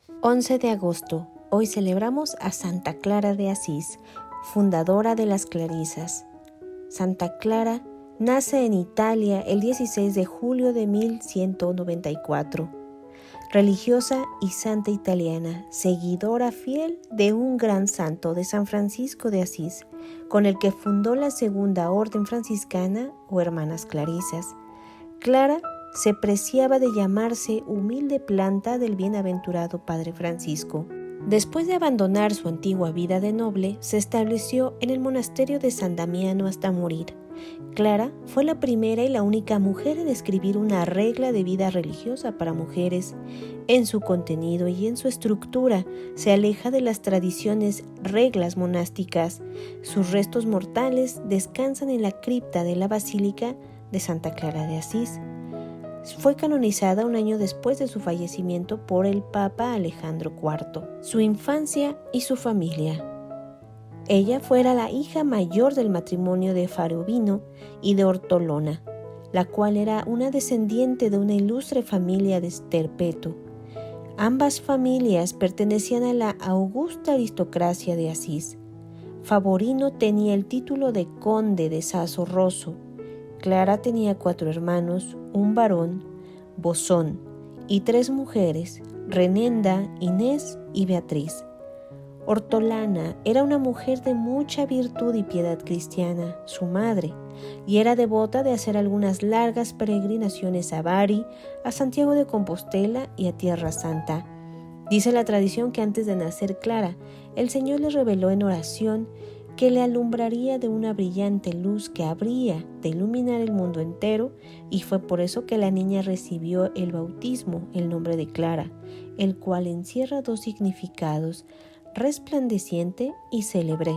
11 de agosto. Hoy celebramos a Santa Clara de Asís, fundadora de las Clarisas. Santa Clara nace en Italia el 16 de julio de 1194. Religiosa y santa italiana, seguidora fiel de un gran santo de San Francisco de Asís, con el que fundó la Segunda Orden Franciscana o Hermanas Clarisas. Clara se preciaba de llamarse humilde planta del bienaventurado Padre Francisco. Después de abandonar su antigua vida de noble, se estableció en el monasterio de San Damiano hasta morir. Clara fue la primera y la única mujer en escribir una regla de vida religiosa para mujeres. En su contenido y en su estructura se aleja de las tradiciones reglas monásticas. Sus restos mortales descansan en la cripta de la Basílica de Santa Clara de Asís. Fue canonizada un año después de su fallecimiento por el Papa Alejandro IV. Su infancia y su familia. Ella fuera la hija mayor del matrimonio de Farobino y de Ortolona, la cual era una descendiente de una ilustre familia de Sterpeto. Ambas familias pertenecían a la augusta aristocracia de Asís. Favorino tenía el título de conde de Sasso Rosso. Clara tenía 4 hermanos, un varón, Bosón, y 3 mujeres, Renenda, Inés y Beatriz. Ortolana era una mujer de mucha virtud y piedad cristiana, su madre, y era devota de hacer algunas largas peregrinaciones a Bari, a Santiago de Compostela y a Tierra Santa. Dice la tradición que antes de nacer Clara, el Señor le reveló en oración que le alumbraría de una brillante luz que habría de iluminar el mundo entero, y fue por eso que la niña recibió el bautismo, el nombre de Clara, el cual encierra 2 significados: resplandeciente y célebre.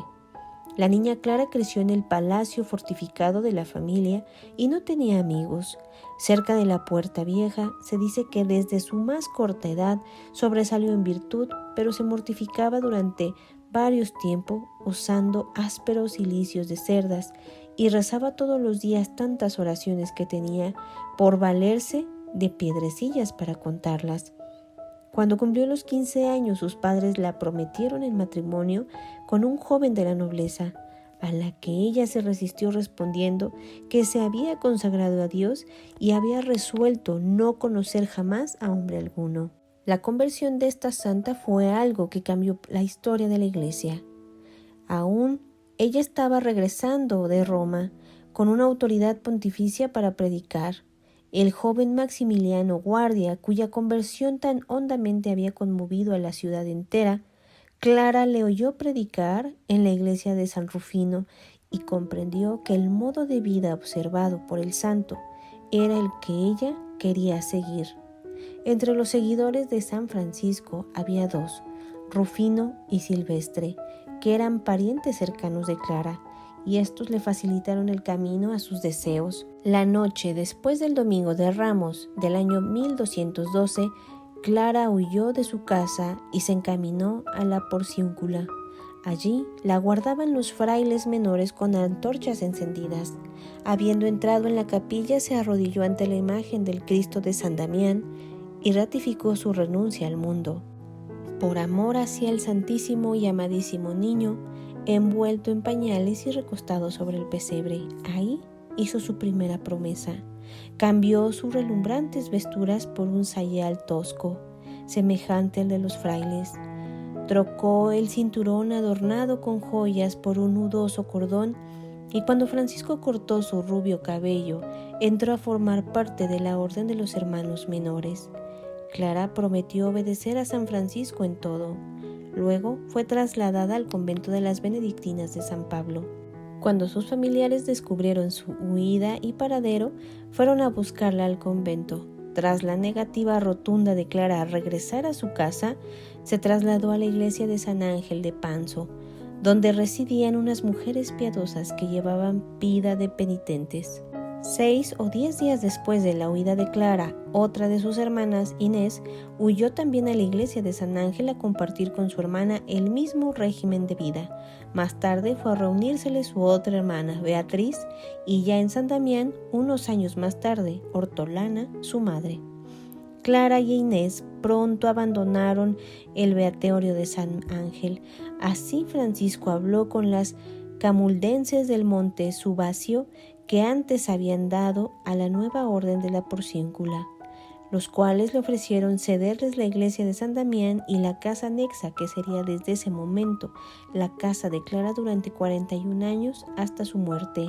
La niña Clara creció en el palacio fortificado de la familia y no tenía amigos. Cerca de la Puerta Vieja se dice que desde su más corta edad sobresalió en virtud, pero se mortificaba durante varios tiempos usando ásperos cilicios de cerdas, y rezaba todos los días tantas oraciones que tenía por valerse de piedrecillas para contarlas. Cuando cumplió los 15 años, sus padres la prometieron en matrimonio con un joven de la nobleza, a la que ella se resistió respondiendo que se había consagrado a Dios y había resuelto no conocer jamás a hombre alguno. La conversión de esta santa fue algo que cambió la historia de la Iglesia. Aún ella estaba regresando de Roma con una autoridad pontificia para predicar. El joven Maximiliano Guardia, cuya conversión tan hondamente había conmovido a la ciudad entera, Clara le oyó predicar en la iglesia de San Rufino y comprendió que el modo de vida observado por el santo era el que ella quería seguir. Entre los seguidores de San Francisco había 2, Rufino y Silvestre, que eran parientes cercanos de Clara, y estos le facilitaron el camino a sus deseos. La noche después del Domingo de Ramos del año 1212, Clara huyó de su casa y se encaminó a la Porciúncula. Allí la guardaban los frailes menores con antorchas encendidas. Habiendo entrado en la capilla, se arrodilló ante la imagen del Cristo de San Damián y ratificó su renuncia al mundo. Por amor hacia el santísimo y amadísimo niño, envuelto en pañales y recostado sobre el pesebre, ahí hizo su primera promesa. Cambió sus relumbrantes vesturas por un sayal tosco, semejante al de los frailes. Trocó el cinturón adornado con joyas por un nudoso cordón, y cuando Francisco cortó su rubio cabello, entró a formar parte de la orden de los hermanos menores. Clara prometió obedecer a San Francisco en todo. Luego fue trasladada al convento de las Benedictinas de San Pablo. Cuando sus familiares descubrieron su huida y paradero, fueron a buscarla al convento. Tras la negativa rotunda de Clara a regresar a su casa, se trasladó a la iglesia de San Ángel de Panzo, donde residían unas mujeres piadosas que llevaban vida de penitentes. 6 o 10 días después de la huida de Clara, otra de sus hermanas, Inés, huyó también a la iglesia de San Ángel a compartir con su hermana el mismo régimen de vida. Más tarde fue a reunírsele su otra hermana, Beatriz, y ya en San Damián, unos años más tarde, Ortolana, su madre. Clara y Inés pronto abandonaron el beaterio de San Ángel. Así Francisco habló con las camuldenses del monte Subasio, que antes habían dado a la nueva orden de la Porciúncula, los cuales le ofrecieron cederles la iglesia de San Damián y la casa anexa, que sería desde ese momento la casa de Clara durante 41 años hasta su muerte.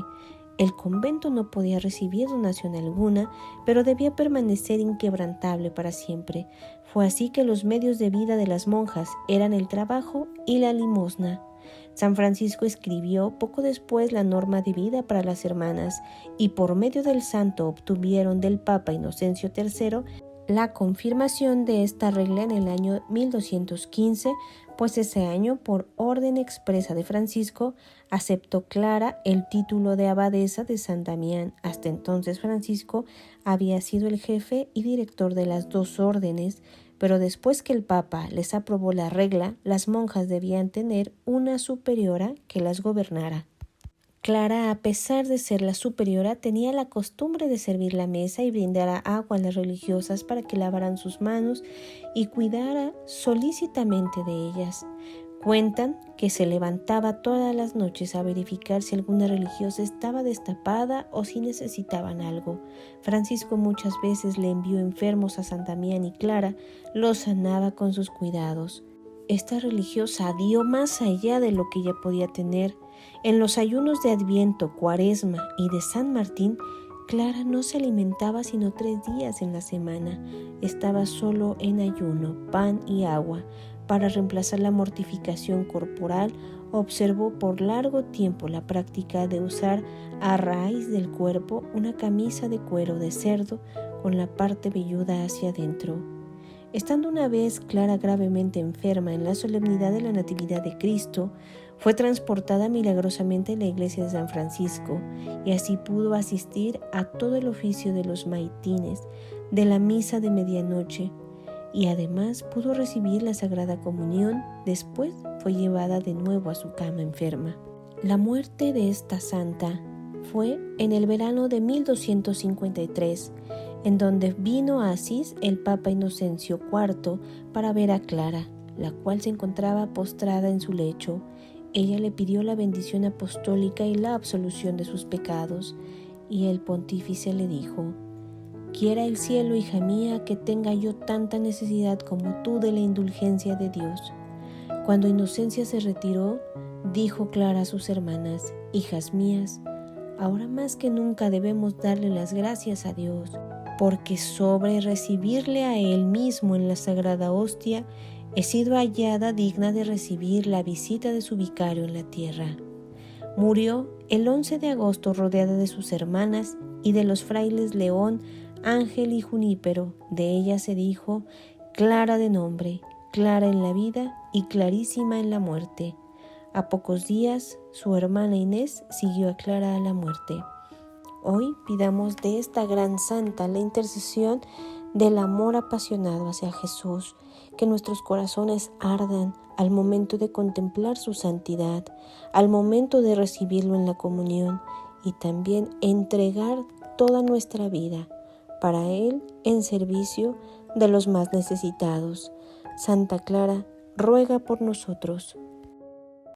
El convento no podía recibir donación alguna, pero debía permanecer inquebrantable para siempre. Fue así que los medios de vida de las monjas eran el trabajo y la limosna. San Francisco escribió poco después la norma de vida para las hermanas, y por medio del santo obtuvieron del Papa Inocencio III la confirmación de esta regla en el año 1215, pues ese año, por orden expresa de Francisco, aceptó Clara el título de abadesa de San Damián. Hasta entonces Francisco había sido el jefe y director de las dos órdenes, pero después que el Papa les aprobó la regla, las monjas debían tener una superiora que las gobernara. Clara, a pesar de ser la superiora, tenía la costumbre de servir la mesa y brindar agua a las religiosas para que lavaran sus manos y cuidara solícitamente de ellas. Cuentan que se levantaba todas las noches a verificar si alguna religiosa estaba destapada o si necesitaban algo. Francisco muchas veces le envió enfermos a San Damián y Clara los sanaba con sus cuidados. Esta religiosa dio más allá de lo que ella podía tener. En los ayunos de Adviento, Cuaresma y de San Martín, Clara no se alimentaba sino 3 días en la semana. Estaba solo en ayuno, pan y agua. Para reemplazar la mortificación corporal, observó por largo tiempo la práctica de usar a raíz del cuerpo una camisa de cuero de cerdo con la parte velluda hacia adentro. Estando una vez Clara gravemente enferma en la solemnidad de la Natividad de Cristo, fue transportada milagrosamente a la iglesia de San Francisco y así pudo asistir a todo el oficio de los maitines, de la misa de medianoche, y además pudo recibir la Sagrada Comunión. Después fue llevada de nuevo a su cama enferma. La muerte de esta santa fue en el verano de 1253, en donde vino a Asís el Papa Inocencio IV para ver a Clara, la cual se encontraba postrada en su lecho. Ella le pidió la bendición apostólica y la absolución de sus pecados, y el pontífice le dijo: «Quiera el cielo, hija mía, que tenga yo tanta necesidad como tú de la indulgencia de Dios». Cuando Inocencia se retiró, dijo Clara a sus hermanas: «Hijas mías, ahora más que nunca debemos darle las gracias a Dios, porque sobre recibirle a Él mismo en la Sagrada Hostia, he sido hallada digna de recibir la visita de su vicario en la tierra». Murió el 11 de agosto rodeada de sus hermanas y de los frailes León, Ángel y Junípero. De ella se dijo: «Clara de nombre, clara en la vida y clarísima en la muerte». A pocos días, su hermana Inés siguió a Clara a la muerte. Hoy pidamos de esta gran santa la intercesión del amor apasionado hacia Jesús, que nuestros corazones ardan al momento de contemplar su santidad, al momento de recibirlo en la comunión, y también entregar toda nuestra vida para Él en servicio de los más necesitados. Santa Clara, ruega por nosotros.